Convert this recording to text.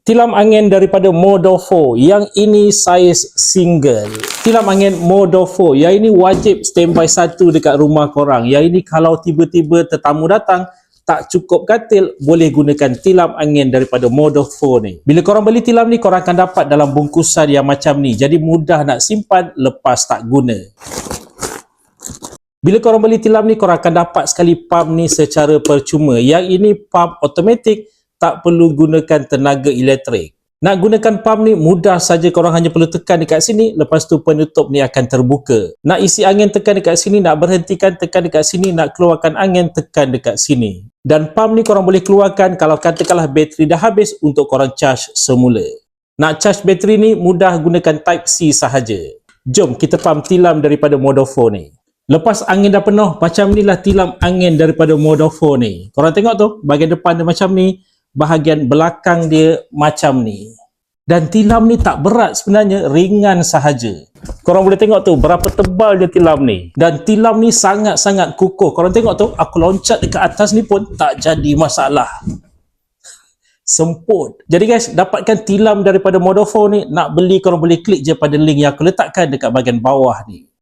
Tilam angin daripada Modofo. Yang ini saiz single. Tilam angin Modofo. Yang ini wajib standby satu dekat rumah korang. Yang ini kalau tiba-tiba tetamu datang, tak cukup katil, boleh gunakan tilam angin daripada Modofo ni. Bila korang beli tilam ni, korang akan dapat dalam bungkusan yang macam ni. Jadi mudah nak simpan lepas tak guna. Bila korang beli tilam ni, korang akan dapat sekali pump ni secara percuma. Yang ini pump automatic, tak perlu gunakan tenaga elektrik. Nak gunakan pump ni mudah saja, korang hanya perlu tekan dekat sini, lepas tu penutup ni akan terbuka. Nak isi angin tekan dekat sini, nak berhentikan tekan dekat sini, nak keluarkan angin tekan dekat sini. Dan pump ni korang boleh keluarkan kalau katakanlah bateri dah habis untuk korang charge semula. Nak charge bateri ni mudah, gunakan type C sahaja. Jom kita pump tilam daripada Modofo ni. Lepas angin dah penuh, macam inilah tilam angin daripada Modofo ni. Korang tengok tu, bahagian depan dia macam ni, bahagian belakang dia macam ni. Dan tilam ni tak berat sebenarnya, ringan sahaja. Korang boleh tengok tu berapa tebal dia tilam ni. Dan tilam ni sangat-sangat kukuh. Korang tengok tu, aku loncat dekat atas ni pun tak jadi masalah. Semput. Jadi guys, dapatkan tilam daripada Modofo ni. Nak beli korang boleh klik je pada link yang aku letakkan dekat bahagian bawah ni.